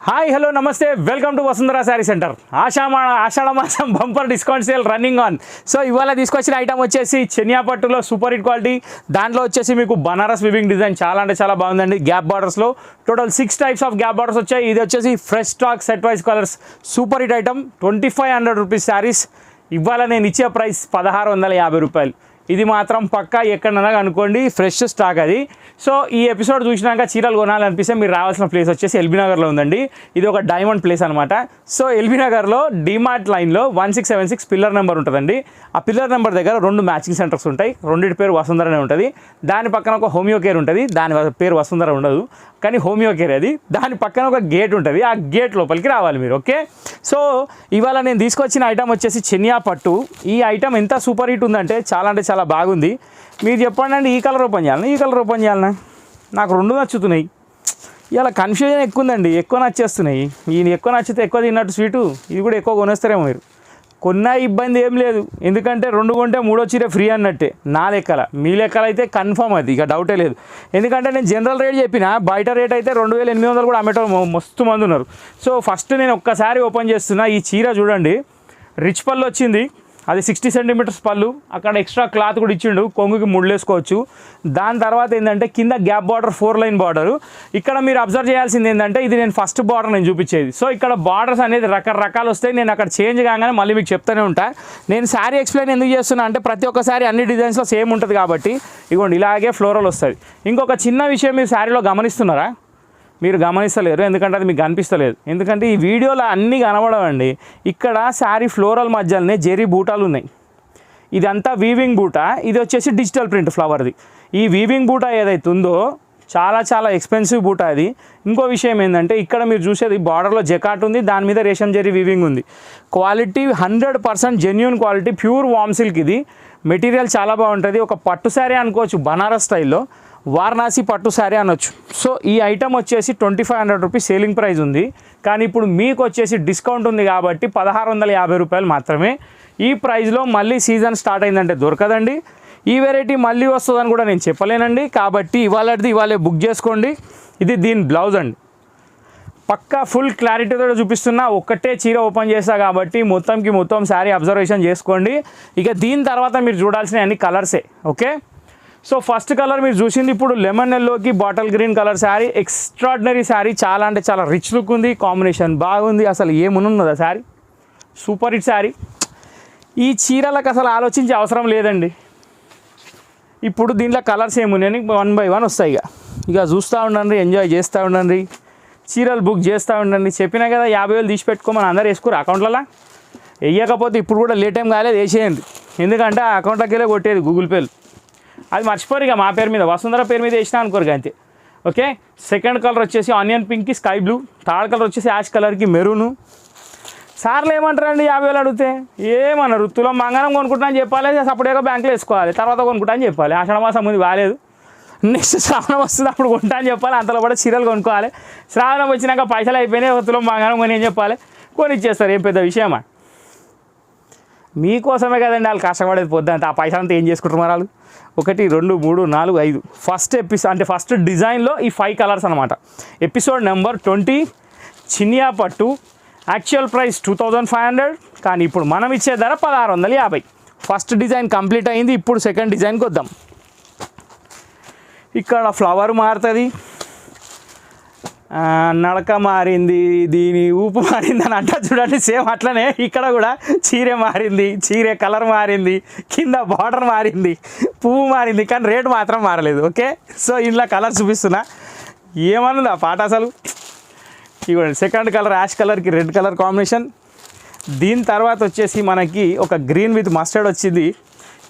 Hi hello నమస్తే welcome to Vasundhara sari centre. Ashadha మాసం bumper discount sale running on. So ఇవాళ తీసుకొచ్చిన ఐటమ్ వచ్చేసి చెనియా పట్టులో సూపర్ హిట్ క్వాలిటీ. దాంట్లో వచ్చేసి మీకు బనారస్ వివింగ్ డిజైన్ చాలా అంటే చాలా బాగుందండి. గ్యాప్ బార్డర్స్లో total 6 types of gap borders వచ్చాయి. ఇది వచ్చేసి fresh stock set wise colours super hit item. 2500 rupees saris. ఇవాళ నేను ఇచ్చే ప్రైస్ 1650 రూపాయలు. ఇది మాత్రం పక్కా ఎక్కడన్నా అనుకోండి, ఫ్రెష్ స్టాక్ అది. సో ఈ ఎపిసోడ్ చూసినాక చీరలు కొనాలనిపిస్తే మీరు రావాల్సిన ప్లేస్ వచ్చేసి ఎల్బీ నగర్లో ఉందండి. ఇది ఒక డైమండ్ ప్లేస్ అనమాట. సో ఎల్బీ నగర్లో డిమార్ట్ లైన్లో 1676 పిల్లర్ నెంబర్ ఉంటుందండి. ఆ పిల్లర్ నెంబర్ దగ్గర 2 మ్యాచింగ్ సెంటర్స్ ఉంటాయి. రెండింటి పేరు వసుంధరనే ఉంటుంది. దాని పక్కన ఒక హోమియో కేర్ ఉంటుంది. దాని పేరు వసుంధర ఉండదు, కానీ హోమియో కేర్ అది. దాని పక్కన ఒక గేట్ ఉంటుంది. ఆ గేట్ లోపలికి రావాలి మీరు. ఓకే, సో ఇవాళ నేను తీసుకొచ్చిన ఐటమ్ వచ్చేసి చెనియా పట్టు. ఈ ఐటమ్ ఎంత సూపర్ హిట్ ఉందంటే చాలా అంటే చాలా బాగుంది. మీరు చెప్పండి అండి, ఈ కలర్ ఓపెన్ చేయాలన్నా ఈ కలర్ ఓపెన్ చేయాలన్నా? నాకు 2 నచ్చుతున్నాయి. ఇవాళ కన్ఫ్యూజన్ ఎక్కువ ఉందండి, ఎక్కువ నచ్చేస్తున్నాయి. ఈయన ఎక్కువ నచ్చితే ఎక్కువ తిన్నట్టు స్వీటు. ఇది కూడా ఎక్కువ కొనేస్తారేమో మీరు. కొన్నా ఇబ్బంది ఏం లేదు, ఎందుకంటే 2 కొంటే 3వ చీర ఫ్రీ అన్నట్టే. నా లెక్కల, మీ లెక్కల అయితే కన్ఫర్మ్ అది, ఇక డౌటే లేదు. ఎందుకంటే నేను జనరల్ రేట్ చెప్పిన, బయట రేట్ అయితే 2800 కూడా అమ్మేటోళ్ళు మస్తు మంది ఉన్నారు. సో ఫస్ట్ నేను ఒక్కసారి ఓపెన్ చేస్తున్నా. ఈ చీర చూడండి, రిచ్ పళ్ళు వచ్చింది. అది 60 సెంటీమీటర్స్ పళ్ళు. అక్కడ ఎక్స్ట్రా క్లాత్ కూడా ఇచ్చిండు, కొంగుకి ముళ్ళేసుకోవచ్చు. దాని తర్వాత ఏంటంటే కింద గ్యాప్ బార్డర్ 4 లైన్ బార్డరు. ఇక్కడ మీరు అబ్జర్వ్ చేయాల్సింది ఏంటంటే, ఇది నేను ఫస్ట్ బార్డర్ నేను చూపించేది. సో ఇక్కడ బార్డర్స్ అనేది రకరకాలు వస్తాయి. నేను అక్కడ చేంజ్ కాగానే మళ్ళీ మీకు చెప్తూనే ఉంటా. నేను శారీ ఎక్స్ప్లెయిన్ ఎందుకు చేస్తున్నా అంటే, ప్రతి ఒక్క శారీ అన్ని డిజైన్స్లో సేమ్ ఉంటుంది కాబట్టి. ఇగోండి ఇలాగే ఫ్లోరల్ వస్తుంది. ఇంకొక చిన్న విషయం మీరు శారీలో గమనిస్తున్నారా? మీరు గమనిస్తలేరు, ఎందుకంటే అది మీకు కనిపిస్తలేదు. ఎందుకంటే ఈ వీడియోలో అన్నీ కనబడవండి. ఇక్కడ శారీ ఫ్లోరల్ మధ్యలోనే జెరీ బూటాలు ఉన్నాయి. ఇదంతా వీవింగ్ బూటా, ఇది వచ్చేసి డిజిటల్ ప్రింట్ ఫ్లవర్ది. ఈ వీవింగ్ బూటా ఏదైతే ఉందో చాలా చాలా ఎక్స్పెన్సివ్ బూటా అది. ఇంకో విషయం ఏంటంటే, ఇక్కడ మీరు చూసేది బార్డర్లో జకాట్ ఉంది, దాని మీద రేషం జెరీ వీవింగ్ ఉంది. క్వాలిటీ 100% జెన్యూన్ క్వాలిటీ, ప్యూర్ వామ్ సిల్క్. ఇది మెటీరియల్ చాలా బాగుంటుంది. ఒక పట్టు శారీ అనుకోవచ్చు, బనారస్ స్టైల్లో వారణాసి పట్టు శారీ అనొచ్చు. సో ఈ ఐటమ్ వచ్చేసి 2500 రూపీస్ సేలింగ్ ప్రైస్ ఉంది. కానీ ఇప్పుడు మీకు వచ్చేసి డిస్కౌంట్ ఉంది కాబట్టి 1650 రూపాయలు మాత్రమే. ఈ ప్రైస్లో మళ్ళీ సీజన్ స్టార్ట్ అయిందంటే దొరకదండి. ఈ వెరైటీ మళ్ళీ వస్తుందని కూడా నేను చెప్పలేనండి. కాబట్టి ఇవాళే బుక్ చేసుకోండి. ఇది దీని బ్లౌజ్ అండి. పక్కా ఫుల్ క్లారిటీతో చూపిస్తున్నా. ఒక్కటే చీర ఓపెన్ చేస్తా కాబట్టి మొత్తం శారీ అబ్జర్వేషన్ చేసుకోండి. ఇక దీని తర్వాత మీరు చూడాల్సిన అన్ని కలర్సే. ఓకే, సో ఫస్ట్ కలర్ మీరు చూసింది ఇప్పుడు లెమన్ ఎల్లోకి bottle green colour sari. Extraordinary sari, చాలా అంటే చాలా రిచ్ లుక్ ఉంది. కాంబినేషన్ బాగుంది. అసలు ఏమున్నదా శారీ, సూపర్ హిట్ శారీ. ఈ చీరలకు అసలు ఆలోచించే అవసరం లేదండి. ఇప్పుడు దీంట్లో కలర్స్ ఏమున్నాయని 1 by 1 వస్తాయి. ఇక చూస్తూ ఉండండి, ఎంజాయ్ చేస్తూ ఉండండి, చీరలు బుక్ చేస్తూ ఉండండి. చెప్పినా కదా 50,000 తీసి పెట్టుకోమని అందరూ వేసుకోరు అకౌంట్లలో. వేయకపోతే ఇప్పుడు కూడా లేట్ టైం కాలేదు, వేసేయండి. ఎందుకంటే ఆ అకౌంట్లోకి వెళ్ళే కొట్టేది గూగుల్ పేలు. అది మర్చిపోరు. ఇక మా పేరు మీద, వసుంధర పేరు మీద వేసినా అనుకోరు అంతే. ఓకే, సెకండ్ కలర్ వచ్చేసి ఆనియన్ పింక్కి స్కై బ్లూ. థర్డ్ కలర్ వచ్చేసి యాష్ కలర్కి మెరూను. సార్లు ఏమంటారండి 50,000 అడిగితే? ఏమన్నారు, తులం బంగారం కొనుక్కుంటా అని చెప్పాలి, సపరేట్గా బ్యాంకులో వేసుకోవాలి, తర్వాత కొనుక్కుంటా అని చెప్పాలి. ఆషాఢ మాసం ముందు బాగాలేదు, నెక్స్ట్ శ్రావణం వస్తుంది అప్పుడు కొంటా అని చెప్పాలి. అంతలో కూడా చీరలు కొనుక్కోవాలి. శ్రావణం వచ్చినాక పైసలు అయిపోయినాయి, ఒక తులం బంగారం కొని ఏం చెప్పాలి, కొని ఇచ్చేస్తారు. ఏం పెద్ద విషయమా? మీకోసమే కదండి వాళ్ళు కష్టపడేది పొద్దుంత. ఆ పైసలు అంతా ఏం చేసుకుంటారు మరి వాళ్ళు? 1 2 3 4 5 ఫస్ట్ ఎపిసోడ్ అంటే ఫస్ట్ డిజైన్లో ఈ 5 కలర్స్ అనమాట. ఎపిసోడ్ నెంబర్ 20 చెనియా పట్టు. యాక్చువల్ ప్రైస్ 2500, కానీ ఇప్పుడు మనం ఇచ్చే ధర 1650. ఫస్ట్ డిజైన్ కంప్లీట్ అయింది. ఇప్పుడు సెకండ్ డిజైన్కి వద్దాం. ఇక్కడ ఫ్లవర్ మారుతుంది, నడక మారింది, దీని ఊపు మారింది అని అంటా చూడండి. సేమ్ అట్లనే ఇక్కడ కూడా చీర మారింది, చీర కలర్ మారింది, కింద బార్డర్ మారింది, పువ్వు మారింది, కానీ రేటు మాత్రం మారలేదు. ఓకే, సో ఇంట్లో కలర్ చూపిస్తున్నా. ఏమన్నది ఆ పాట అసలు? ఇవ్వండి, సెకండ్ కలర్ యాష్ కలర్కి రెడ్ కలర్ కాంబినేషన్. దీని తర్వాత వచ్చేసి మనకి ఒక గ్రీన్ విత్ మస్టర్డ్ వచ్చింది.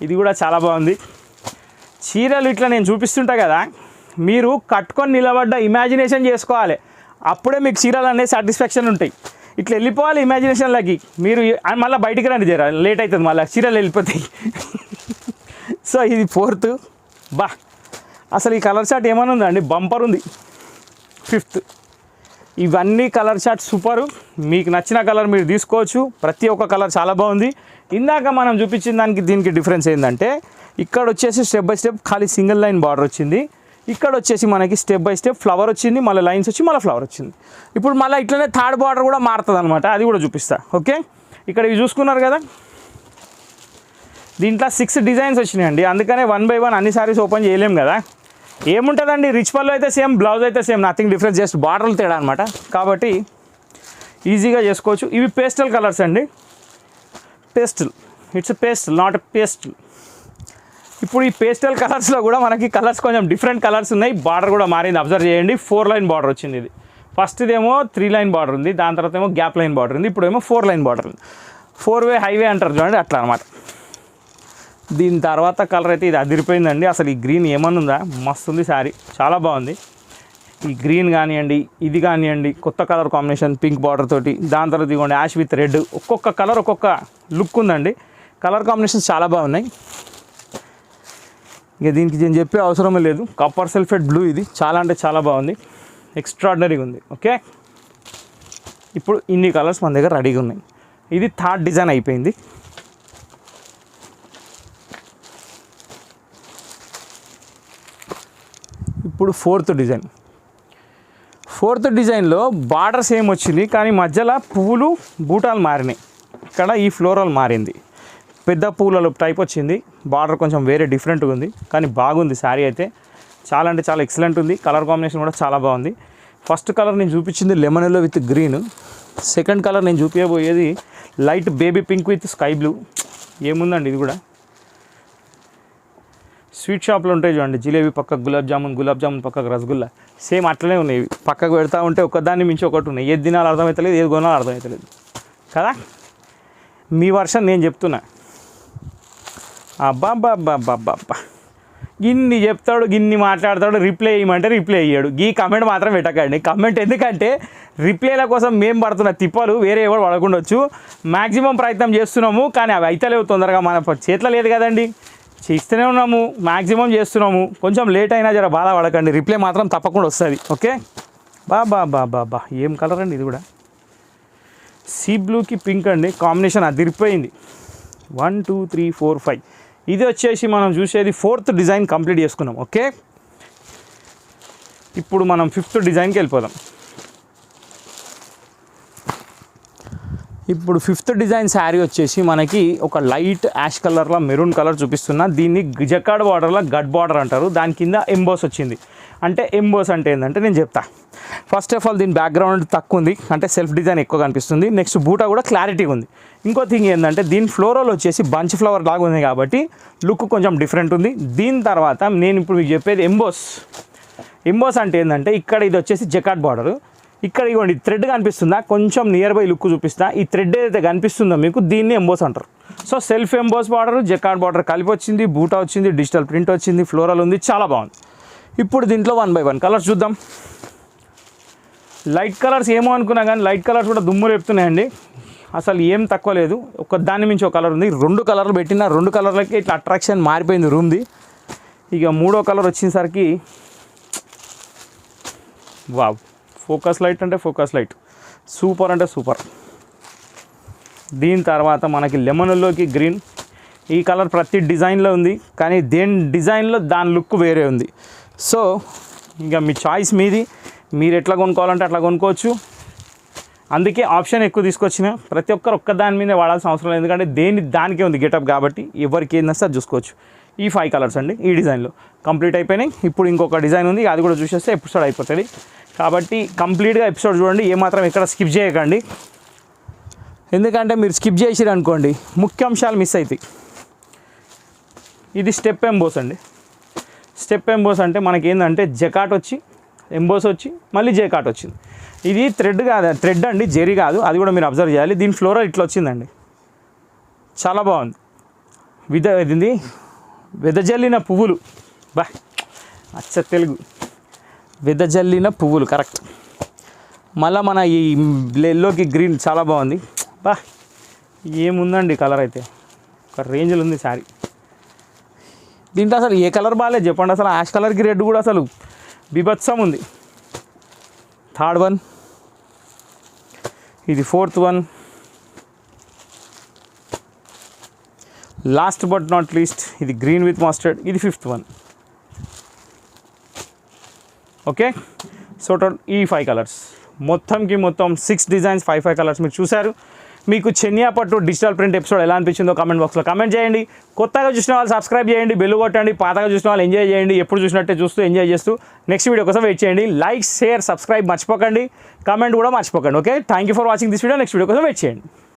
ఇది కూడా చాలా బాగుంది. చీరలు ఇట్లా నేను చూపిస్తుంటా కదా, మీరు కట్టుకొని నిలబడ్డ ఇమాజినేషన్ చేసుకోవాలి. అప్పుడే మీకు చీరలు అనేది సాటిస్ఫాక్షన్ ఉంటాయి. ఇట్లా వెళ్ళిపోవాలి ఇమాజినేషన్లోకి. మీరు మళ్ళీ బయటికి రండి, జర లేట్ అవుతుంది, మళ్ళీ చీరలు వెళ్ళిపోతాయి. సో ఇది 4th. అసలు ఈ కలర్ చార్ట్ ఏమైనా ఉందండి, బంపర్ ఉంది. 5th. ఇవన్నీ కలర్ చార్ట్ సూపరు. మీకు నచ్చిన కలర్ మీరు తీసుకోవచ్చు. ప్రతి ఒక్క కలర్ చాలా బాగుంది. ఇందాక మనం చూపించిన దానికి దీనికి డిఫరెన్స్ ఏంటంటే, ఇక్కడ వచ్చేసి స్టెప్ బై స్టెప్ ఖాళీ సింగిల్ లైన్ బార్డర్ వచ్చింది. ఇక్కడ వచ్చేసి మనకి స్టెప్ బై స్టెప్ ఫ్లవర్ వచ్చింది, మళ్ళీ లైన్స్ వచ్చి మళ్ళీ ఫ్లవర్ వచ్చింది. ఇప్పుడు మళ్ళీ ఇట్లనే థర్డ్ బార్డర్ కూడా మారుతుంది అనమాట, అది కూడా చూపిస్తా. ఓకే, ఇక్కడ ఇవి చూసుకున్నారు కదా, దీంట్లో 6 డిజైన్స్ వచ్చినాయండి. అందుకనే 1 by 1 అన్ని సారీస్ ఓపెన్ చేయలేం కదా. ఏముంటుందండి, రిచ్ పళ్ళు అయితే సేమ్, బ్లౌజ్ అయితే సేమ్, నథింగ్ డిఫరెన్స్, జస్ట్ బార్డర్లు తేడా అనమాట. కాబట్టి ఈజీగా చేసుకోవచ్చు. ఇవి పేస్టల్ కలర్స్ అండి, pastel, it's pastel not pastel. ఇప్పుడు ఈ పేస్టల్ కలర్స్లో కూడా మనకి కలర్స్ కొంచెం డిఫరెంట్ కలర్స్ ఉన్నాయి. బార్డర్ కూడా మారింది, అబ్జర్వ్ చేయండి. 4 లైన్ బార్డర్ వచ్చింది. ఇది ఫస్ట్ ఇదేమో 3 లైన్ బార్డర్ ఉంది, దాని తర్వాత ఏమో గ్యాప్ లైన్ బార్డర్ ఉంది, ఇప్పుడు ఏమో 4 లైన్ బార్డర్ ఉంది. 4 వే హైవే అంటారు చూడండి, అట్లా అనమాట. దీని తర్వాత కలర్ అయితే ఇది అదిరిపోయిందండి. అసలు ఈ గ్రీన్ ఏమన్నా ఉందా, మస్తు ఉంది శారీ, చాలా బాగుంది. ఈ గ్రీన్ కానివ్వండి, ఇది కానివ్వండి, కొత్త కలర్ కాంబినేషన్ పింక్ బార్డర్ తోటి, దాని తర్వాత ఇదిగోండి యాష్ విత్ రెడ్, ఒక్కొక్క కలర్ ఒక్కొక్క లుక్ ఉందండి. కలర్ కాంబినేషన్స్ చాలా బాగున్నాయి. ఇక దీనికి నేను చెప్పే అవసరమే లేదు. కాపర్ సల్ఫేట్ బ్లూ, ఇది చాలా అంటే చాలా బాగుంది, ఎక్స్ట్రాడినరీగా ఉంది. ఓకే, ఇప్పుడు ఇన్ని కలర్స్ మన దగ్గర రెడీగా ఉన్నాయి. ఇది థర్డ్ డిజైన్ అయిపోయింది. ఇప్పుడు ఫోర్త్ డిజైన్లో బార్డర్ సేమ్ వచ్చింది, కానీ మధ్యలో పువ్వులు బూటాలు మారినాయి. ఇక్కడ ఈ ఫ్లోరల్ మారింది, పెద్ద పువ్వుల టైప్ వచ్చింది. బార్డర్ కొంచెం వేరే డిఫరెంట్గా ఉంది, కానీ బాగుంది శారీ అయితే, చాలా అంటే చాలా ఎక్సలెంట్ ఉంది. కలర్ కాంబినేషన్ కూడా చాలా బాగుంది. ఫస్ట్ కలర్ నేను చూపించింది lemon yellow with green. Second colour నేను చూపించబోయేది light baby pink with sky blue. ఏముందండి ఇది కూడా, స్వీట్ షాప్లో ఉంటాయి చూడండి, జిలేబీ పక్కకు గులాబ్ జామున్ పక్కకు రసగుల్లా, సేమ్ అట్లనే ఉన్నాయి. పక్కకు పెడతా ఉంటే ఒకదాన్ని మించి ఒకటి ఉన్నాయి. ఏది తినాలో అర్థమవుతలేదు, ఏది కొనాలో అర్థమవుతలేదు కదా. మీ వర్షన్ నేను చెప్తున్నా. అబ్బాబ్బాబ్బాబ్బా, గిన్ని చెప్తాడు, గిన్ని మాట్లాడతాడు, రిప్లై ఇవ్వమంటే రిప్లై అయ్యాడు. ఈ కమెంట్ మాత్రం పెట్టకండి. కమెంట్ ఎందుకంటే రిప్లైల కోసం మేము పడుతున్న తిప్పలు వేరే ఎవరు పడకుండొచ్చు. మ్యాక్సిమం ప్రయత్నం చేస్తున్నాము, కానీ అవి అయితలేవు తొందరగా, మన చేతిలో లేదు కదండి. చేస్తూనే ఉన్నాము, మ్యాక్సిమం చేస్తున్నాము. కొంచెం లేట్ అయినా జర బాధపడకండి, రిప్లై మాత్రం తప్పకుండా వస్తుంది. ఓకే, బాబా ఏం కలర్ అండి ఇది కూడా, సీ బ్లూకి పింక్ అండి, కాంబినేషన్ అదిరిపోయింది. 1 2 3 4 5 ఇది వచ్చేసి మనం చూసేది 4th డిజైన్ కంప్లీట్ చేసుకున్నాం. ఓకే, ఇప్పుడు మనం 5th డిజైన్కి వెళ్ళిపోదాం. ఇప్పుడు 5th డిజైన్ శారీ వచ్చేసి మనకి ఒక లైట్ యాష్ కలర్లో మెరూన్ కలర్ చూపిస్తున్నా. దీన్ని జకార్డ్ బార్డర్లో గడ్ బార్డర్ అంటారు. దాని కింద ఎంబోస్ వచ్చింది. అంటే ఎంబోస్ అంటే ఏంటంటే నేను చెప్తా. ఫస్ట్ ఆఫ్ ఆల్ దీని బ్యాక్గ్రౌండ్ తక్కువ ఉంది, అంటే సెల్ఫ్ డిజైన్ ఎక్కువ కనిపిస్తుంది. నెక్స్ట్ బూటా కూడా క్లారిటీగా ఉంది. ఇంకో థింగ్ ఏంటంటే దీని ఫ్లోరల్ వచ్చేసి బంచ్ ఫ్లవర్ లాగా ఉంది, కాబట్టి లుక్ కొంచెం డిఫరెంట్ ఉంది. దీని తర్వాత నేను ఇప్పుడు మీకు చెప్పేది ఎంబోస్ అంటే ఏంటంటే ఇక్కడ ఇది వచ్చేసి జకార్డ్ బార్డర్. ఇక్కడ ఇవ్వండి థ్రెడ్ కనిపిస్తుందా, కొంచెం నియర్ బై లుక్ చూపిస్తా. ఈ థ్రెడ్ ఏదైతే కనిపిస్తుందో మీకు, దీన్ని ఎంబోస్ అంటారు. So self emboss border, jacquard border కలిపి వచ్చింది, బూటా వచ్చింది, డిజిటల్ ప్రింట్ వచ్చింది, ఫ్లోరల్ ఉంది, చాలా బాగుంది. ఇప్పుడు దీంట్లో 1 by 1 కలర్స్ చూద్దాం. లైట్ కలర్స్ ఏమో అనుకున్నా కానీ లైట్ కలర్స్ కూడా దుమ్ము రేపుతున్నాయండి. అసలు ఏం తక్కువ లేదు. ఒక దాని మించి ఒక కలర్ ఉంది. 2 కలర్లు పెట్టిన, 2 కలర్లకి ఇట్లా అట్రాక్షన్ మారిపోయింది రూమ్ది. ఇక 3వ కలర్ వచ్చేసరికి వావ్, ఫోకస్ లైట్ అంటే ఫోకస్ లైట్, సూపర్ అంటే సూపర్. దీని తర్వాత మనకి లెమన్లోకి గ్రీన్. ఈ కలర్ ప్రతి డిజైన్లో ఉంది, కానీ దేని డిజైన్లో దాని లుక్ వేరే ఉంది. సో ఇక మీ చాయిస్ మీది, మీరు ఎట్లా కొనుక్కోవాలంటే అట్లా కొనుక్కోవచ్చు. అందుకే ఆప్షన్ ఎక్కువ తీసుకొచ్చిన. ప్రతి ఒక్కరు ఒక్క దాని మీద వాడాల్సిన అవసరం లేదు, ఎందుకంటే దానికే ఉంది గెటప్, కాబట్టి ఎవరికి ఏంది వస్తే అది చూసుకోవచ్చు. ఈ 5 కలర్స్ అండి ఈ డిజైన్లో కంప్లీట్ అయిపోయినాయి. ఇప్పుడు ఇంకొక డిజైన్ ఉంది, అది కూడా చూసేస్తే ఎపిసోడ్ అయిపోతుంది. కాబట్టి కంప్లీట్గా ఎపిసోడ్ చూడండి, ఏమాత్రం ఎక్కడ స్కిప్ చేయకండి. ఎందుకంటే మీరు స్కిప్ చేసిరు అనుకోండి ముఖ్యాంశాలు మిస్ అవుతాయి. ఇది స్టెప్ ఎంబోస్ అండి. స్టెప్ ఎంబోస్ అంటే మనకి ఏంటంటే జకాట్ వచ్చి, ఎంబోస్ వచ్చి, మళ్ళీ జకాట్ వచ్చింది. ఇది థ్రెడ్ కాదు, థ్రెడ్ అండి, జెరీ కాదు. అది కూడా మీరు అబ్జర్వ్ చేయాలి. దీని ఫ్లోరల్ ఇట్లా వచ్చిందండి, చాలా బాగుంది. ఇది వెదజల్లిన పువ్వులు, బా అచ్చ తెలుగు, వెదజల్లిన పువ్వులు కరెక్ట్. మళ్ళీ మన ఈ ఎల్లోకి గ్రీన్ చాలా బాగుంది. బా ఏముందండి కలర్ అయితే, ఒక రేంజ్లో ఉంది శారీ. దీంట్లో అసలు ఏ కలర్ బాగాలేదు చెప్పండి. అసలు యాష్ కలర్కి రెడ్ కూడా అసలు బీభత్సం ఉంది. 3rd వన్, ఇది 4th one, last but not least ఇది గ్రీన్ విత్ మస్టర్డ్, ఇది 5th వన్. ఓకే. సో ఈ 5 కలర్స్ మొత్తం 6 డిజైన్స్ 5 కలర్స్ మీరు చూశారు. మీకు చెనియా పట్టు డిజిటల్ ప్రింట్ ఎపిసోడ్ ఎలా అనిపించిందో కామెంట్ బాక్స్లో కామెంట్ చేయండి. కొత్తగా చూసిన వాళ్ళు సబ్స్క్రైబ్ చేయండి, బెల్ కొట్టండి. పాతగా చూసిన వాళ్ళు ఎంజాయ్ చేయండి, ఎప్పుడు చూసినట్టే చూస్తూ ఎంజాయ్ చేస్తూ నెక్స్ట్ వీడియో కోసం వెయిట్ చేయండి. లైక్, షేర్, సబ్స్క్రైబ్ మర్చిపోకండి, కామెంట్ కూడా మర్చిపోకండి. Okay, thank you for watching this video. Next video కోసం వెయిట్ చేయండి.